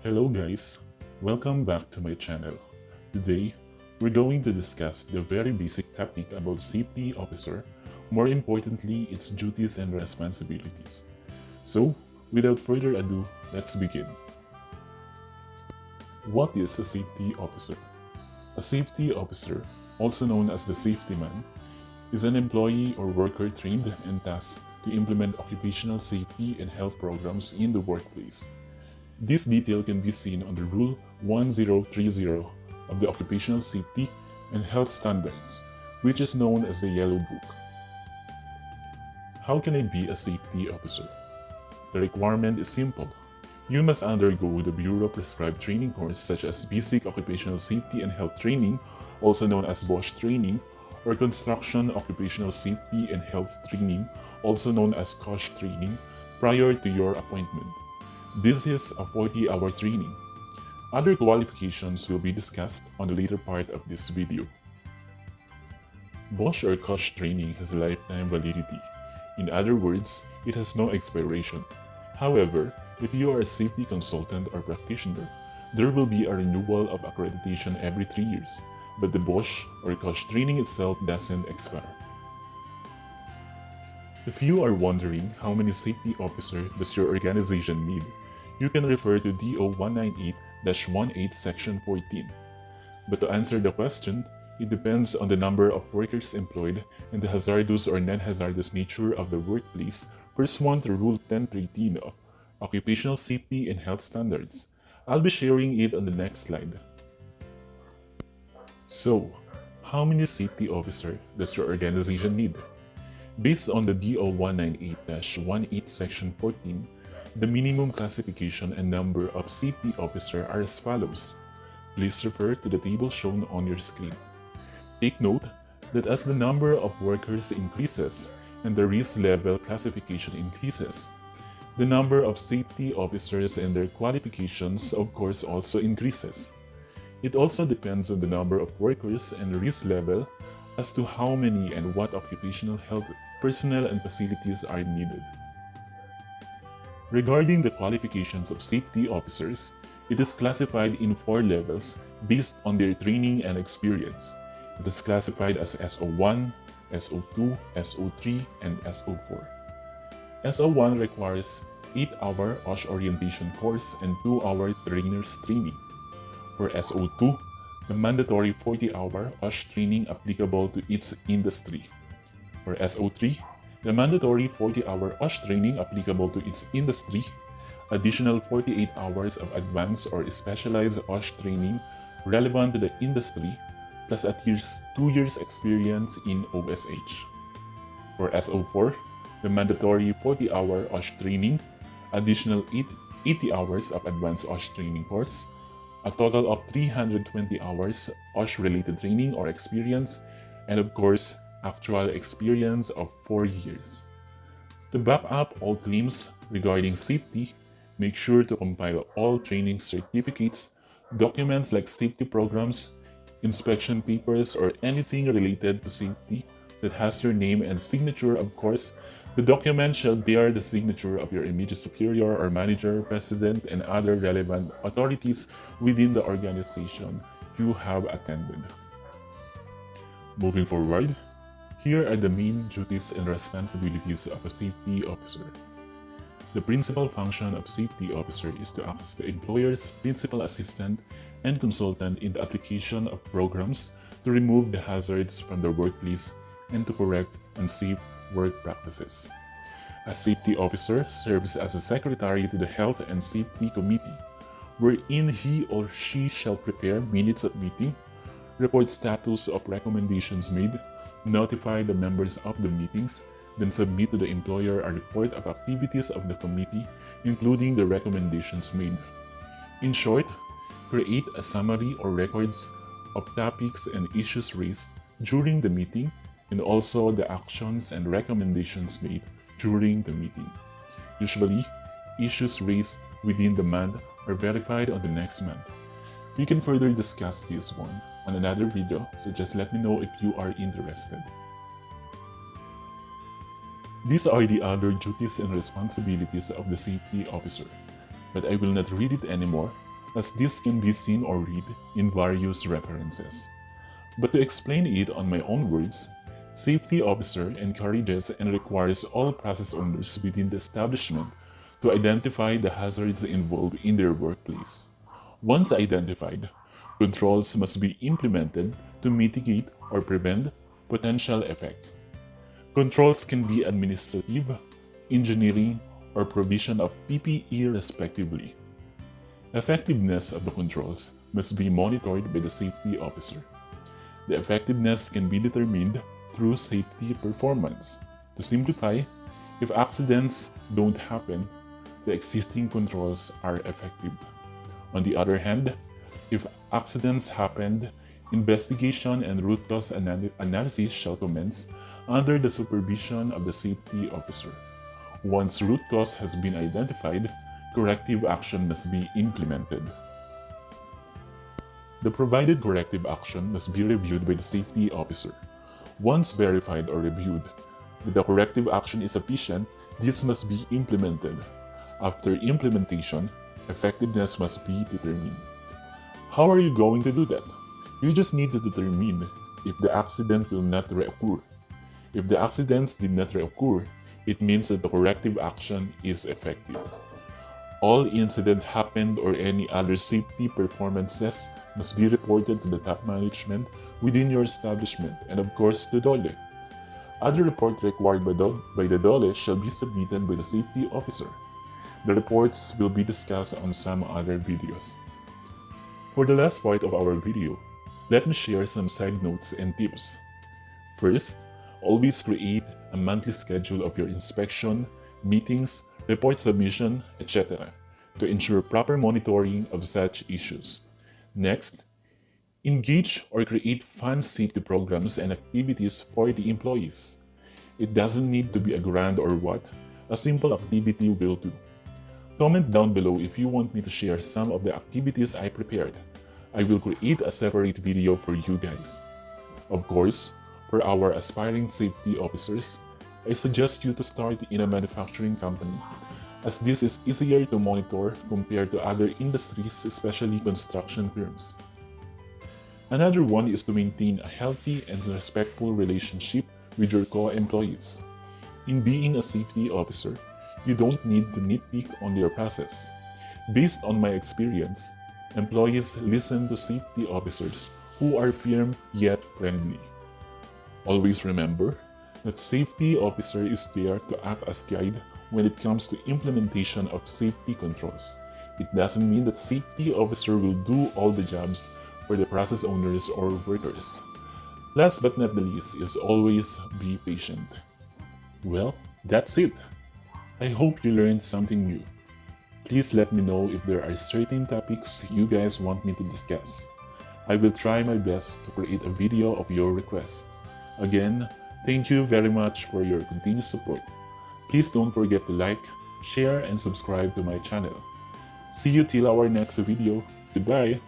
Hello guys, welcome back to my channel. Today, we're going to discuss the very basic topic about safety officer, more importantly its duties and responsibilities. So, without further ado, let's begin. What is a safety officer? A safety officer, also known as the safety man, is an employee or worker trained and tasked to implement occupational safety and health programs in the workplace. This detail can be seen on the Rule 1030 of the Occupational Safety and Health Standards, which is known as the Yellow Book. How can I be a safety officer? The requirement is simple. You must undergo the Bureau prescribed training course such as Basic Occupational Safety and Health Training, also known as BOSH training, or Construction Occupational Safety and Health Training, also known as COSH training, prior to your appointment. This is a 40-hour training. Other qualifications will be discussed on the later part of this video. BOSH or COSH training has a lifetime validity. In other words, it has no expiration. However, if you are a safety consultant or practitioner, there will be a renewal of accreditation every 3 years, but the BOSH or COSH training itself doesn't expire. If you are wondering how many safety officers does your organization need, you can refer to DO 198-18 Section 14. But to answer the question, it depends on the number of workers employed and the hazardous or non-hazardous nature of the workplace pursuant to Rule 1013 of Occupational Safety and Health Standards. I'll be sharing it on the next slide. So, how many safety officers does your organization need? Based on the DO 198-18 Section 14, the minimum classification and number of safety officers are as follows. Please refer to the table shown on your screen. Take note that as the number of workers increases and the risk level classification increases, the number of safety officers and their qualifications of course also increases. It also depends on the number of workers and risk level as to how many and what occupational health personnel and facilities are needed. Regarding the qualifications of safety officers, it is classified in 4 levels based on their training and experience. It is classified as SO1, SO2, SO3, and SO4. SO1 requires 8-hour OSH orientation course and 2-hour trainer's training. For SO2, the mandatory 40-hour OSH training applicable to its industry. For SO3, the mandatory 40-hour OSH training applicable to its industry, additional 48 hours of advanced or specialized OSH training relevant to the industry, plus at least 2 years experience in OSH. For SO4, the mandatory 40-hour OSH training, additional 80 hours of advanced OSH training course, a total of 320 hours OSH-related training or experience, and of course, actual experience of 4 years. To back up all claims regarding safety, make sure to compile all training certificates, documents like safety programs, inspection papers, or anything related to safety that has your name and signature. Of course, the document shall bear the signature of your immediate superior or manager, president, and other relevant authorities within the organization you have attended. Moving forward, here are the main duties and responsibilities of a safety officer. The principal function of safety officer is to act as the employer's principal assistant and consultant in the application of programs to remove the hazards from the workplace and to correct unsafe work practices. A safety officer serves as a secretary to the Health and Safety Committee, wherein he or she shall prepare minutes of meeting, report status of recommendations made, notify the members of the meetings, then submit to the employer a report of activities of the committee, including the recommendations made. In short, create a summary or records of topics and issues raised during the meeting and also the actions and recommendations made during the meeting. Usually, issues raised within the month are verified on the next month. We can further discuss this one on another video, so just let me know if you are interested. These are the other duties and responsibilities of the safety officer, but I will not read it anymore as this can be seen or read in various references. But to explain it on my own words, safety officer encourages and requires all process owners within the establishment to identify the hazards involved in their workplace. Once identified, controls must be implemented to mitigate or prevent potential effect. Controls can be administrative, engineering, or provision of PPE respectively. Effectiveness of the controls must be monitored by the safety officer. The effectiveness can be determined through safety performance. To simplify, if accidents don't happen, the existing controls are effective. On the other hand, if accidents happened, investigation and root cause analysis shall commence under the supervision of the safety officer. Once root cause has been identified, corrective action must be implemented. The provided corrective action must be reviewed by the safety officer. Once verified or reviewed that the corrective action is sufficient, this must be implemented. After implementation, effectiveness must be determined. How are you going to do that? You just need to determine if the accident will not reoccur. If the accidents did not reoccur, it means that the corrective action is effective. All incident happened or any other safety performances must be reported to the top management within your establishment and of course to DOLE. Other report required by the DOLE shall be submitted by the safety officer. The reports will be discussed on some other videos. For the last part of our video, let me share some side notes and tips. First, always create a monthly schedule of your inspection, meetings, report submission, etc. to ensure proper monitoring of such issues. Next, engage or create fun safety programs and activities for the employees. It doesn't need to be a grand or what, a simple activity will do. Comment down below if you want me to share some of the activities I prepared. I will create a separate video for you guys. Of course, for our aspiring safety officers, I suggest you to start in a manufacturing company, as this is easier to monitor compared to other industries, especially construction firms. Another one is to maintain a healthy and respectful relationship with your co-employees. In being a safety officer, you don't need to nitpick on their process. Based on my experience, employees listen to safety officers who are firm yet friendly. Always remember that safety officer is there to act as guide when it comes to implementation of safety controls. It doesn't mean that safety officer will do all the jobs for the process owners or workers. Last but not the least is always be patient. Well, that's it. I hope you learned something new. Please let me know if there are certain topics you guys want me to discuss. I will try my best to create a video of your requests. Again, thank you very much for your continued support. Please don't forget to like, share, and subscribe to my channel. See you till our next video. Goodbye!